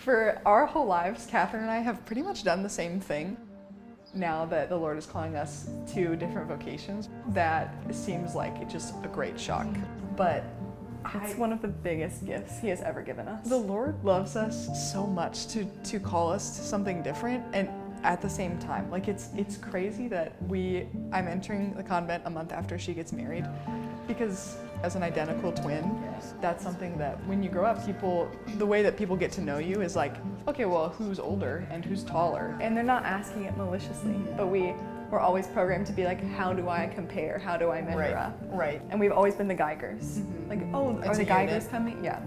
For our whole lives, Catherine and I have pretty much done the same thing. Now that the Lord is calling us to different vocations, that seems like just a great shock. But It's one of the biggest gifts He has ever given us. the Lord loves us so much to call us to something different, and at the same time, like it's crazy that I'm entering the convent a month after she gets married, because as an identical twin, that's something that when you grow up, the way that people get to know you is like, okay, well, who's older and who's taller? And they're not asking it maliciously, but we're always programmed to be like, how do I compare? How do I measure up? Right. And we've always been the Geigers. Like, oh, are It's the a Geigers unit. coming? Yeah.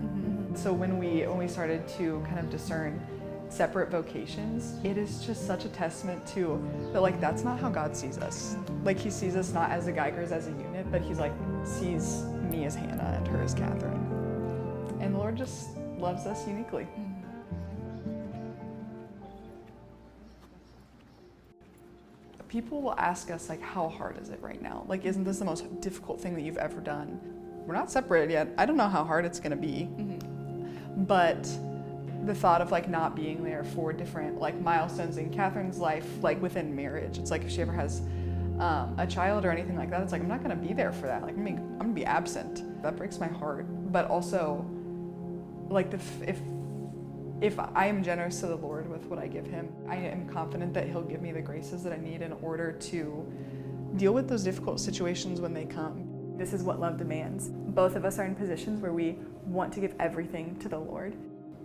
So when we started to kind of discern separate vocations, it is just such a testament to that, like, that's not how God sees us. Like, He sees us not as the Geigers as a unit, but He's like, sees me as Hannah and her as Catherine. And the Lord just loves us uniquely. People will ask us, like, how hard is it right now? Like, isn't this the most difficult thing that you've ever done? We're not separated yet. I don't know how hard it's gonna be. But the thought of like not being there for different like milestones in Catherine's life, like within marriage, it's like if she ever has a child or anything like that, it's like I'm not gonna be there for that. Like I'm gonna be absent. That breaks my heart. But also, like if I am generous to the Lord with what I give Him, I am confident that He'll give me the graces that I need in order to deal with those difficult situations when they come. This is what love demands. Both of us are in positions where we want to give everything to the Lord.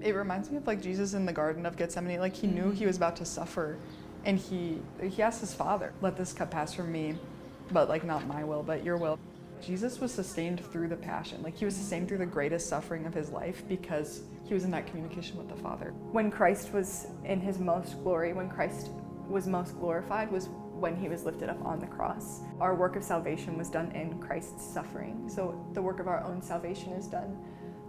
It reminds me of like Jesus in the Garden of Gethsemane. Like He knew He was about to suffer, and he asked His Father, let this cup pass from me, but like not my will, but your will. Jesus was sustained through the passion. Like He was sustained through the greatest suffering of His life because He was in that communication with the Father. When Christ was in His most glory, when Christ was most glorified, was when He was lifted up on the cross. Our work of salvation was done in Christ's suffering. So the work of our own salvation is done,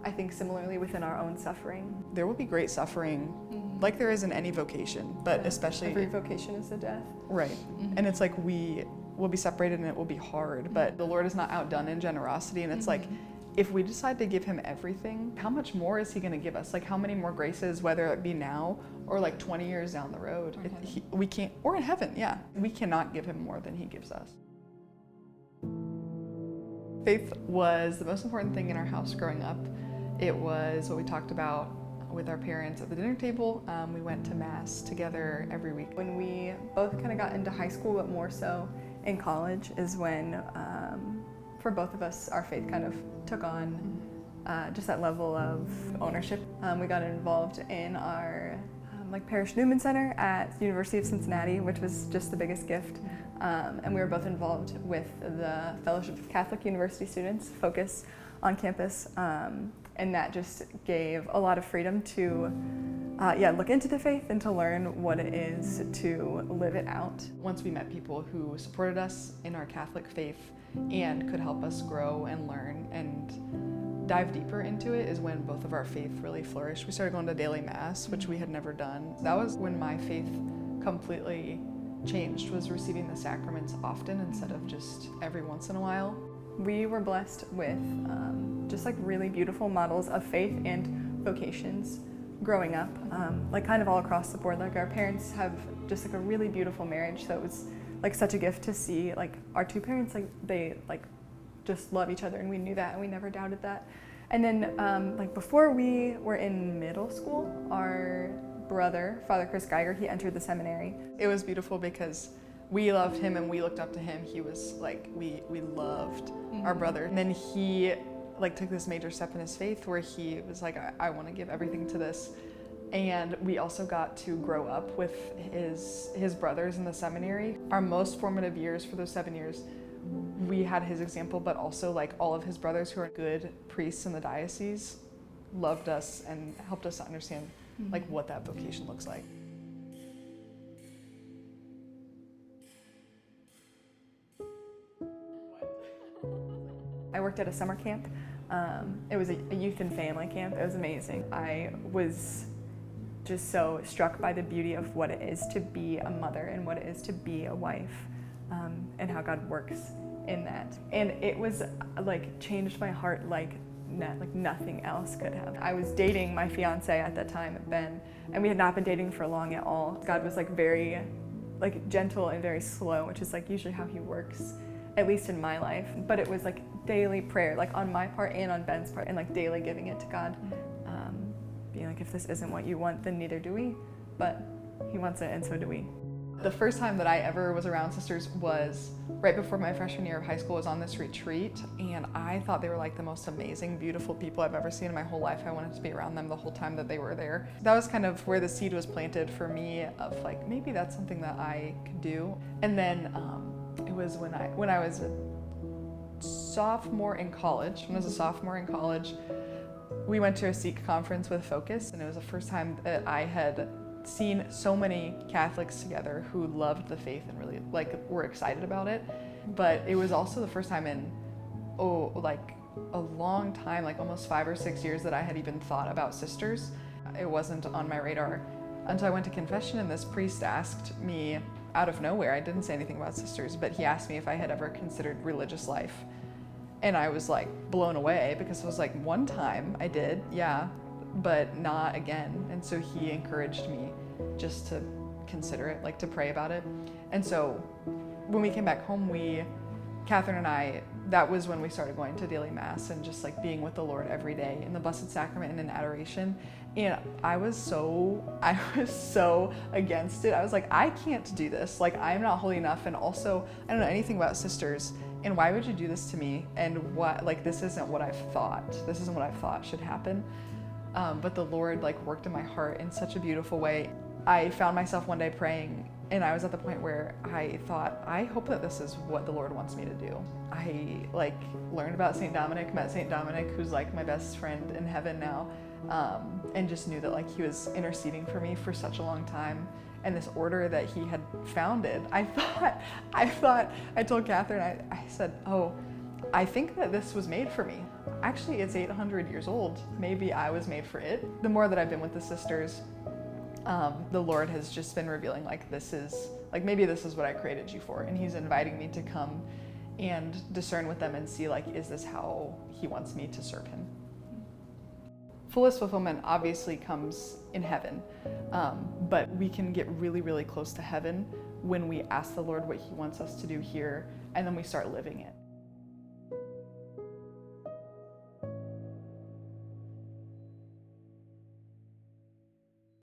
I think, similarly within our own suffering. There will be great suffering, like there is in any vocation, but especially every vocation is a death. Right. And it's like we will be separated and it will be hard, but the Lord is not outdone in generosity, and it's like if we decide to give Him everything, how much more is He going to give us? Like how many more graces, whether it be now or like 20 years down the road? We can't, or in heaven, yeah. We cannot give Him more than He gives us. Faith was the most important thing in our house growing up. It was what we talked about with our parents at the dinner table. We went to Mass together every week. When we both kind of got into high school, but more so in college, is when, for both of us, our faith kind of took on just that level of ownership. We got involved in our Parish Newman Center at the University of Cincinnati, which was just the biggest gift. And we were both involved with the Fellowship of Catholic University Students, Focus on campus. And that just gave a lot of freedom to look into the faith and to learn what it is to live it out. Once we met people who supported us in our Catholic faith and could help us grow and learn and dive deeper into it, is when both of our faith really flourished. We started going to daily Mass, which we had never done. That was when my faith completely changed, was receiving the sacraments often instead of just every once in a while. We were blessed with just like really beautiful models of faith and vocations growing up, like kind of all across the board. Like our parents have just like a really beautiful marriage, so it was like such a gift to see like our two parents, like they like just love each other, and we knew that and we never doubted that. And then like before we were in middle school, our brother, Father Chris Geiger, he entered the seminary. It was beautiful because we loved him and we looked up to him. He was like, we loved our brother. And then he like took this major step in his faith where he was like, I want to give everything to this. And we also got to grow up with his brothers in the seminary. Our most formative years for those 7 years, we had his example, but also like all of his brothers who are good priests in the diocese loved us and helped us to understand like what that vocation looks like. I worked at a summer camp. It was a youth and family camp. It was amazing. I was just so struck by the beauty of what it is to be a mother and what it is to be a wife, and how God works in that. And it was like changed my heart like like nothing else could have. I was dating my fiance at that time, Ben, and we had not been dating for long at all. God was like very like gentle and very slow, which is like usually how he works, at least in my life. But it was like daily prayer, like on my part and on Ben's part, and like daily giving it to God. Being like, if this isn't what you want, then neither do we, but he wants it and so do we. The first time that I ever was around sisters was right before my freshman year of high school. I was on this retreat, and I thought they were like the most amazing, beautiful people I've ever seen in my whole life. I wanted to be around them the whole time that they were there. That was kind of where the seed was planted for me of like, maybe that's something that I could do. And then it was when I was a sophomore in college. We went to a Sikh conference with Focus, and it was the first time that I had seen so many Catholics together who loved the faith and really like were excited about it. But it was also the first time in like a long time, like almost 5 or 6 years, that I had even thought about sisters. It wasn't on my radar until I went to confession, and this priest asked me out of nowhere, I didn't say anything about sisters, but he asked me if I had ever considered religious life. And I was like blown away, because it was like, one time I did, yeah, but not again. And so he encouraged me just to consider it, like to pray about it. And so when we came back home, Catherine and I, that was when we started going to daily mass and just like being with the Lord every day in the Blessed Sacrament and in adoration. And I was so against it. I was like, I can't do this. Like, I'm not holy enough. And also, I don't know anything about sisters. And why would you do this to me? And what, like, this isn't what I've thought. This isn't what I've thought should happen. But the Lord like worked in my heart in such a beautiful way. I found myself one day praying, and I was at the point where I thought, I hope that this is what the Lord wants me to do. I like learned about St. Dominic, met St. Dominic, who's like my best friend in heaven now, and just knew that like he was interceding for me for such a long time. And this order that he had founded, I told Catherine, I said, oh, I think that this was made for me. Actually, it's 800 years old. Maybe I was made for it. The more that I've been with the sisters, the Lord has just been revealing like, maybe this is what I created you for. And he's inviting me to come and discern with them and see like, is this how he wants me to serve him? Fullest fulfillment obviously comes in heaven, but we can get really, really close to heaven when we ask the Lord what he wants us to do here, and then we start living it.